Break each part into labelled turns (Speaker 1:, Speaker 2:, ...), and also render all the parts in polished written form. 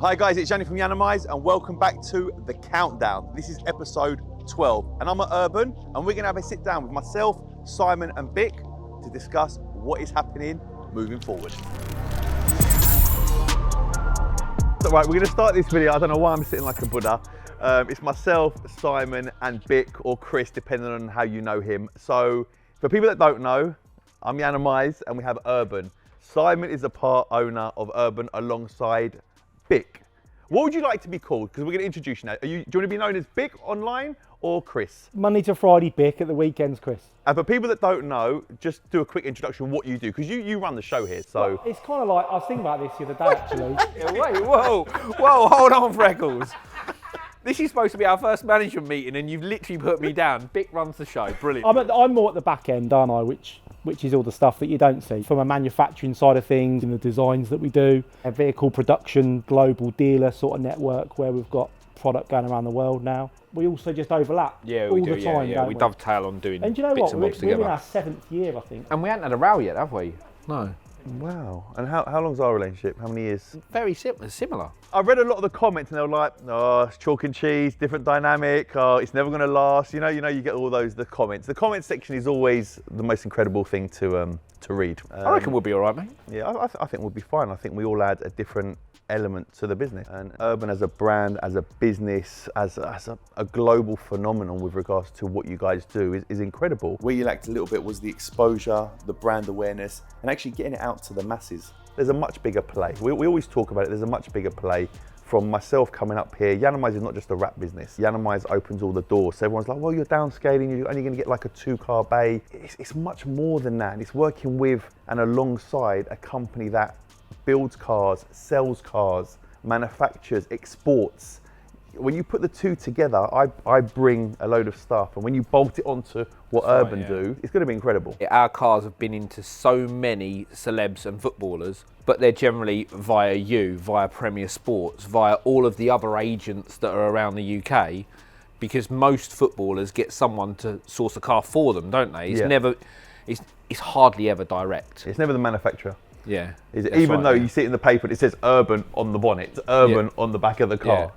Speaker 1: Hi guys, it's Yanni from Yiannimize and welcome back to The Countdown. This is episode 12 and I'm at Urban and we're going to have a sit down with myself, Simon and Bick to discuss what is happening moving forward. So right, we're going to start this video. I don't know why I'm sitting like a Buddha. It's myself, Simon and Bick or Chris, depending on how you know him. So for people that don't know, I'm Yiannimize and we have Urban. Simon is a part owner of Urban alongside Bick. What would you like to be called? Because we're going to introduce you now. Do you want to be known as Bick online or Chris?
Speaker 2: Monday to Friday Bick, at the weekends Chris.
Speaker 1: And for people that don't know, just do a quick introduction of what you do, because you run the show here, so.
Speaker 2: Well, it's kind of like, I was thinking about this the other day actually.
Speaker 3: Wait, whoa, hold on, Freckles. This is supposed to be our first management meeting and you've literally put me down. Bick runs the show, brilliant.
Speaker 2: I'm more at the back end, aren't I, which is all the stuff that you don't see. From a manufacturing side of things and the designs that we do, a vehicle production, global dealer sort of network where we've got product going around the world now. We also just overlap all the time, don't we?
Speaker 3: We dovetail on doing
Speaker 2: and do you know
Speaker 3: bits
Speaker 2: what?
Speaker 3: and bobs
Speaker 2: We're
Speaker 3: together.
Speaker 2: in our 7th year, I think.
Speaker 3: And we haven't had a row yet, have we? No.
Speaker 1: Wow. And how long's our relationship? How many years?
Speaker 3: Very similar.
Speaker 1: I read a lot of the comments and they were like, oh, it's chalk and cheese, different dynamic, oh, it's never going to last. You know, you get all the comments. The comment section is always the most incredible thing to read.
Speaker 3: I reckon we'll be all right, mate.
Speaker 1: Yeah, I think we'll be fine. I think we all add a different element to the business. And Urban as a brand, as a business, as a global phenomenon with regards to what you guys do is incredible. Where you lacked a little bit was the exposure, the brand awareness, and actually getting it out to the masses. There's a much bigger play. We always talk about it, there's a much bigger play. From myself coming up here, Yiannimize is not just a wrap business. Yiannimize opens all the doors. So everyone's like, well, you're downscaling, you're only going to get like a 2-car bay. It's much more than that. It's working with and alongside a company that builds cars, sells cars, manufactures, exports. When you put the two together, I bring a load of stuff, and when you bolt it onto what Urban do, it's going to be incredible.
Speaker 3: Our cars have been into so many celebs and footballers, but they're generally via you, via Premier Sports, via all of the other agents that are around the UK, because most footballers get someone to source a car for them, don't they? It's never, it's hardly ever direct.
Speaker 1: It's never the manufacturer.
Speaker 3: Yeah.
Speaker 1: Even though you see it in the paper, it says Urban on the bonnet, it's Urban on the back of the car.
Speaker 3: Yeah.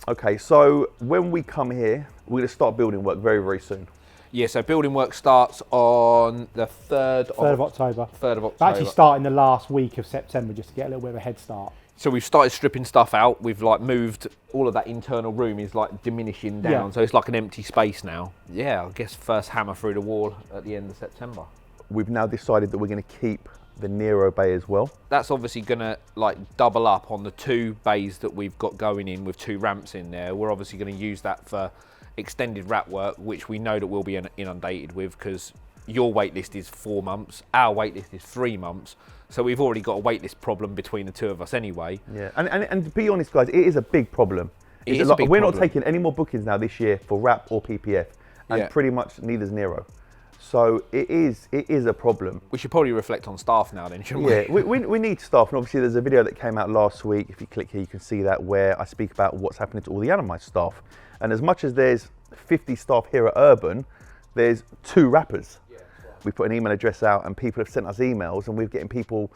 Speaker 1: Okay, so when we come here, we're going to start building work very, very soon.
Speaker 3: Yeah, so building work starts on the 3rd
Speaker 2: of October.
Speaker 3: 3rd of October.
Speaker 2: We're actually starting the last week of September just to get a little bit of a head start.
Speaker 3: So we've started stripping stuff out. We've like moved, all of that internal room is like diminishing down. So it's like an empty space now. Yeah, I guess first hammer through the wall at the end of September.
Speaker 1: We've now decided that we're going to keep the Nero bay as well.
Speaker 3: That's obviously going to like double up on the 2 bays that we've got going in with 2 ramps in there. We're obviously going to use that for extended wrap work, which we know that we'll be inundated with because your wait list is 4 months, our wait list is 3 months. So we've already got a wait list problem between the 2 of us anyway.
Speaker 1: Yeah, and to be honest guys, it is a big problem.
Speaker 3: We're
Speaker 1: not taking any more bookings now this year for wrap or PPF, and pretty much neither's Nero. So it is a problem.
Speaker 3: We should probably reflect on staff now then, shouldn't we?
Speaker 1: Yeah, we need staff, and obviously there's a video that came out last week. If you click here, you can see that, where I speak about what's happening to all the Yiannimize staff. And as much as there's 50 staff here at Urban, there's 2 rappers. Yeah, right. We put an email address out and people have sent us emails, and we're getting people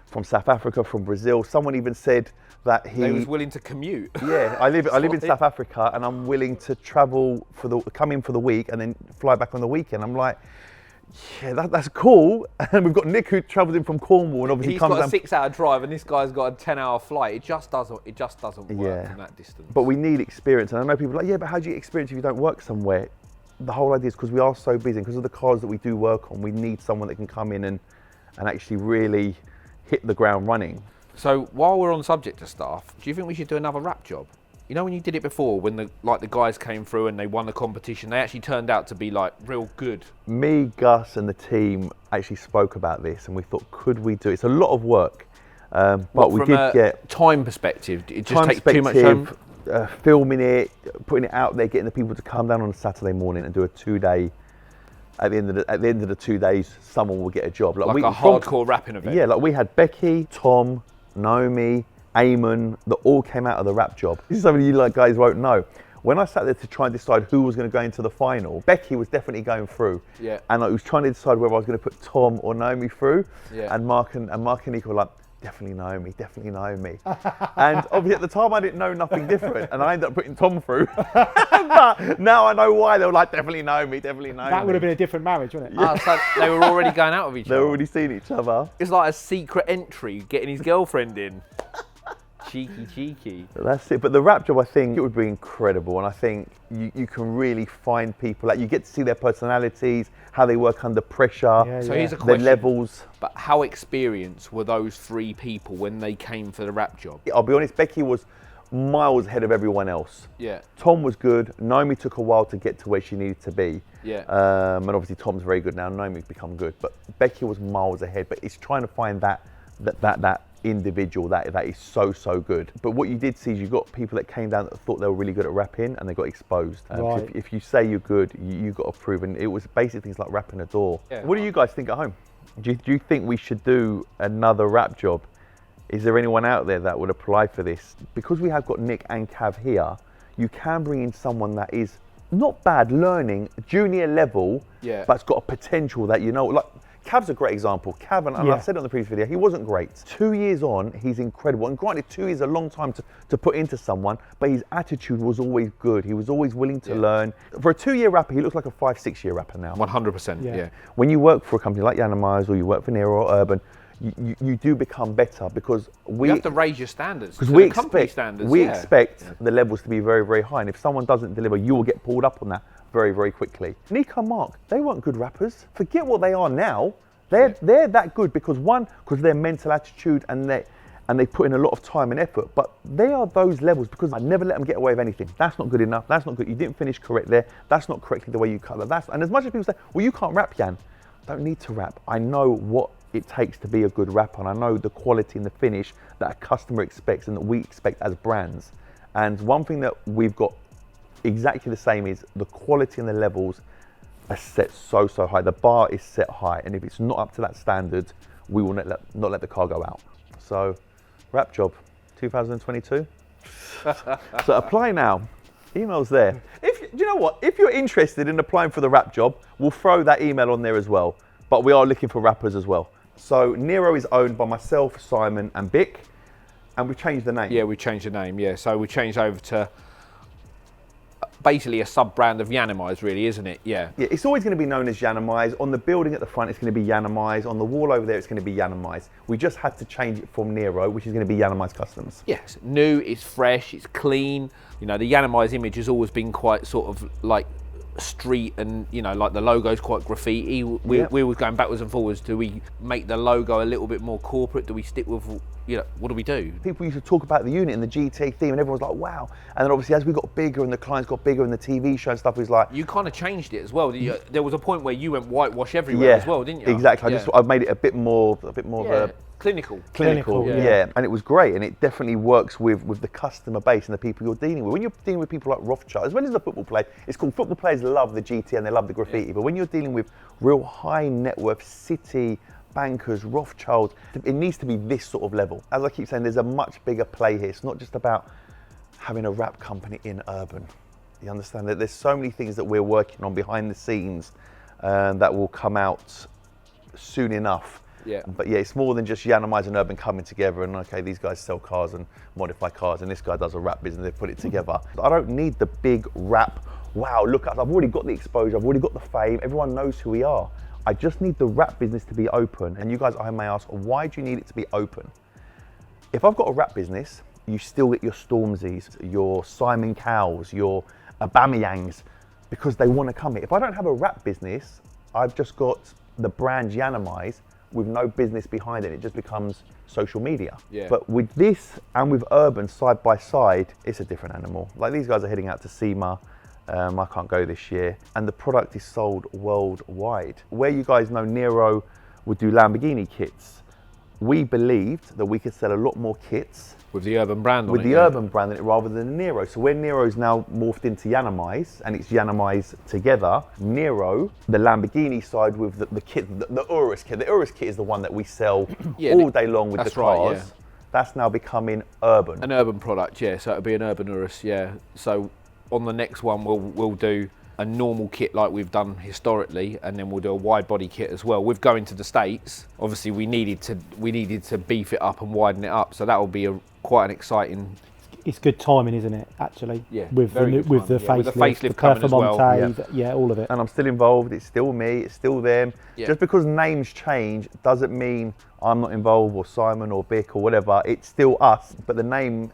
Speaker 1: from South Africa, from Brazil. Someone even said that he
Speaker 3: was willing to commute.
Speaker 1: Yeah, I live in South Africa and I'm willing to travel come in for the week and then fly back on the weekend. I'm like, yeah, that's cool. And we've got Nick who travels in from Cornwall and obviously
Speaker 3: he's
Speaker 1: comes
Speaker 3: got a 6-hour drive and this guy's got a 10-hour flight. It just doesn't work in that distance.
Speaker 1: But we need experience, and I know people are like, yeah, but how do you get experience if you don't work somewhere? The whole idea is because we are so busy, because of the cars that we do work on, we need someone that can come in and actually really hit the ground running.
Speaker 3: So while we're on the subject of staff, do you think we should do another wrap job? You know when you did it before, when the guys came through and they won the competition, they actually turned out to be like real good.
Speaker 1: Me, Gus and the team actually spoke about this and we thought, could we do it? It's a lot of work, but we did get...
Speaker 3: time perspective, it just takes too much time?
Speaker 1: Filming it, putting it out there, getting the people to come down on a Saturday morning and do a 2-day... At the end of the 2 days, someone will get a job.
Speaker 3: Like a hardcore rapping event?
Speaker 1: Yeah, like we had Becky, Tom, Naomi, Eamon, that all came out of the rap job. This is something you guys won't know. When I sat there to try and decide who was going to go into the final, Becky was definitely going through. Yeah. And I was trying to decide whether I was going to put Tom or Naomi through. Yeah. And Mark and Nico were like, definitely Naomi, definitely Naomi. And obviously at the time I didn't know nothing different, and I ended up putting Tom through. But now I know why they were like, definitely Naomi, definitely Naomi.
Speaker 2: That would have been a different marriage, wouldn't it?
Speaker 3: Ah, so they were already going out with each
Speaker 1: They're
Speaker 3: other.
Speaker 1: already seeing each other.
Speaker 3: It's like a secret entry, getting his girlfriend in. Cheeky.
Speaker 1: That's it. But the rap job, I think it would be incredible. And I think you can really find people, like you get to see their personalities, how they work under pressure,
Speaker 3: So here's a
Speaker 1: their
Speaker 3: question.
Speaker 1: levels.
Speaker 3: But how experienced were those 3 people when they came for the rap job?
Speaker 1: I'll be honest, Becky was miles ahead of everyone else.
Speaker 3: Yeah.
Speaker 1: Tom was good. Naomi took a while to get to where she needed to be.
Speaker 3: Yeah.
Speaker 1: And obviously Tom's very good now. Naomi's become good. But Becky was miles ahead. But it's trying to find that individual that is so good. But what you did see is you got people that came down that thought they were really good at rapping, and they got exposed.
Speaker 2: Right.
Speaker 1: If you say you're good, you got to prove. And it was basically things like rapping a door.
Speaker 3: Yeah.
Speaker 1: What do you guys think at home? Do you think we should do another rap job? Is there anyone out there that would apply for this? Because we have got Nick and Cav here, you can bring in someone that is not bad learning, junior level,
Speaker 3: Yeah.
Speaker 1: but's got a potential that, like Cav's a great example. Cav, and I said it on the previous video, he wasn't great. 2 years on, he's incredible. And granted, 2 years is a long time to put into someone, but his attitude was always good. He was always willing to learn. For a 2-year rapper, he looks like a 5-6 year rapper now.
Speaker 3: 100%, yeah.
Speaker 1: When you work for a company like Yiannimize, or you work for Nero or Urban, you do become better, because
Speaker 3: You have to raise your standards.
Speaker 1: because
Speaker 3: to the company standards.
Speaker 1: we expect the levels to be very, very high. And if someone doesn't deliver, you will get pulled up on that very, very quickly. Nick and Mark, they weren't good rappers. Forget what they are now. They're that good because their mental attitude and they put in a lot of time and effort. But they are those levels because I never let them get away with anything. That's not good enough. That's not good. You didn't finish correct there. That's not correctly the way you cut that. And as much as people say, well, you can't rap, Jan. I don't need to rap. I know what it takes to be a good rapper, and I know the quality and the finish that a customer expects and that we expect as brands. And one thing that we've got exactly the same is the quality and the levels are set so high. The bar is set high, and if it's not up to that standard, we will not let the car go out. So, rap job 2022. So apply now. Email's there. Do you know what? If you're interested in applying for the rap job, we'll throw that email on there as well. But we are looking for rappers as well. So Nero is owned by myself, Simon, and Bick, and we've changed the name.
Speaker 3: Yeah, we changed the name. Yeah, so we changed over to basically a sub-brand of Yiannimize, really, isn't it? Yeah.
Speaker 1: Yeah, it's always going to be known as Yiannimize. On the building at the front, it's going to be Yiannimize. On the wall over there, it's going to be Yiannimize. We just had to change it from Nero, which is going to be Yiannimize Customs.
Speaker 3: Yes, new, it's fresh, it's clean. You know, the Yiannimize image has always been quite sort of like street, and you know, like the logo's quite graffiti. We were going backwards and forwards. Do we make the logo a little bit more corporate? Do we stick with, you know, what do we do?
Speaker 1: People used to talk about the unit and the GTA theme, and everyone was like, wow. And then obviously as we got bigger and the clients got bigger and the TV show and stuff was like...
Speaker 3: You kind of changed it as well. There was a point where you went whitewash everywhere as well, didn't you?
Speaker 1: Exactly. I've made it a bit more of a...
Speaker 3: Clinical,
Speaker 1: yeah. And it was great, and it definitely works with the customer base and the people you're dealing with. When you're dealing with people like Rothschild, as well as the football players, it's called football players love the GT and they love the graffiti, but when you're dealing with real high net worth city bankers, Rothschilds, it needs to be this sort of level. As I keep saying, there's a much bigger play here. It's not just about having a rap company in urban. You understand that there's so many things that we're working on behind the scenes that will come out soon enough.
Speaker 3: Yeah.
Speaker 1: But yeah, it's more than just Yiannimize and Urban coming together and okay, these guys sell cars and modify cars and this guy does a rap business, they put it together. I don't need the big rap, wow, look, I've already got the exposure, I've already got the fame, everyone knows who we are. I just need the rap business to be open. And you guys, I may ask, why do you need it to be open? If I've got a rap business, you still get your Stormzys, your Simon Cowells, your Aubameyang's, because they want to come here. If I don't have a rap business, I've just got the brand Yiannimize with no business behind it. It just becomes social media.
Speaker 3: Yeah.
Speaker 1: But with this and with Urban side by side, it's a different animal. Like these guys are heading out to SEMA. I can't go this year. And the product is sold worldwide. Where you guys know Nero would do Lamborghini kits, we believed that we could sell a lot more kits
Speaker 3: with the Urban brand on
Speaker 1: with
Speaker 3: it,
Speaker 1: the Urban brand in it rather than Nero. So where Nero's now morphed into Yiannimize and it's Yiannimize together, Nero, the Lamborghini side with the kit, the Urus kit. The Urus kit is the one that we sell all day long with the cars.
Speaker 3: Right, yeah.
Speaker 1: That's now becoming Urban.
Speaker 3: An Urban product, yeah. So it'll be an Urban Urus, yeah. So on the next one we'll do a normal kit like we've done historically, and then we'll do a wide body kit as well. With going to the States, obviously we needed to beef it up and widen it up, so that will be quite an exciting.
Speaker 2: It's good timing, isn't it? Actually,
Speaker 3: Yeah,
Speaker 2: with the
Speaker 3: very good timing, yeah. With the facelift
Speaker 2: the
Speaker 3: coming as well.
Speaker 2: Performante, yeah, all of it.
Speaker 1: And I'm still involved. It's still me. It's still them.
Speaker 3: Yeah.
Speaker 1: Just because names change doesn't mean I'm not involved, or Simon or Vic or whatever. It's still us. But the name,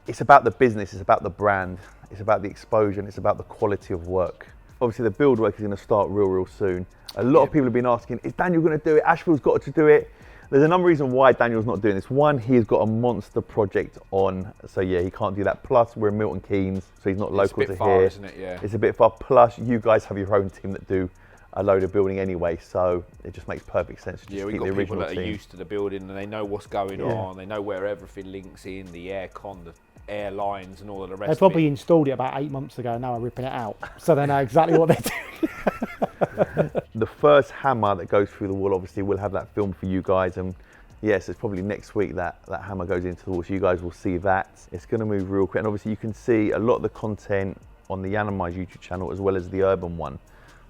Speaker 1: it's about the business. It's about the brand. It's about the exposure. And it's about the quality of work. Obviously, the build work is going to start real soon. A lot of people have been asking, is Daniel going to do it? Ashfield's got to do it. There's a number of reasons why Daniel's not doing this. One, he's got a monster project on, so yeah, he can't do that. Plus, we're in Milton Keynes, so he's not local to
Speaker 3: far,
Speaker 1: here.
Speaker 3: isn't it? Yeah.
Speaker 1: It's a bit far. Plus, you guys have your own team that do a load of building anyway, so it just makes perfect sense to just
Speaker 3: We've
Speaker 1: keep
Speaker 3: got
Speaker 1: the
Speaker 3: people
Speaker 1: original
Speaker 3: that
Speaker 1: team.
Speaker 3: are used to the building and they know what's going on. They know where everything links in, the aircon, the airlines, and all of the rest.
Speaker 2: They probably installed it about 8 months ago. And now are ripping it out, so they know exactly what they're doing.
Speaker 1: The first hammer that goes through the wall, obviously, we'll have that filmed for you guys, and yes, it's probably next week that hammer goes into the wall, so you guys will see that. It's going to move real quick, and obviously you can see a lot of the content on the Yiannimize YouTube channel as well as the Urban one.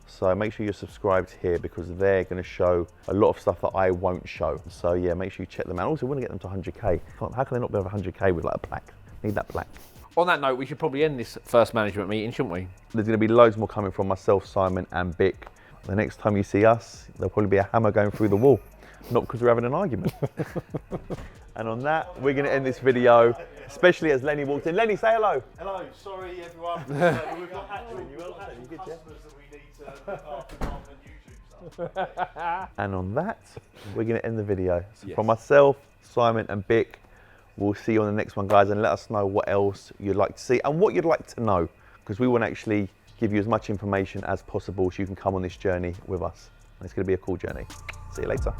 Speaker 1: So make sure you're subscribed here, because they're going to show a lot of stuff that I won't show. So yeah, make sure you check them out. Also, we want to get them to 100k. How can they not be over 100k with like a plaque? Need that plaque.
Speaker 3: On that note, we should probably end this first management meeting, shouldn't we?
Speaker 1: There's going to be loads more coming from myself, Simon and Vic. The next time you see us, there'll probably be a hammer going through the wall. Not because we're having an argument. And on that, we're going to end this video, especially as Lenny walked in. Lenny, say hello.
Speaker 4: Hello, sorry everyone. We've got actual customers that we need to look after on the YouTube stuff.
Speaker 1: And on that, we're going to end the video. So from myself, Simon and Vic, we'll see you on the next one, guys, and let us know what else you'd like to see and what you'd like to know, because we want to actually give you as much information as possible so you can come on this journey with us. And it's going to be a cool journey. See you later.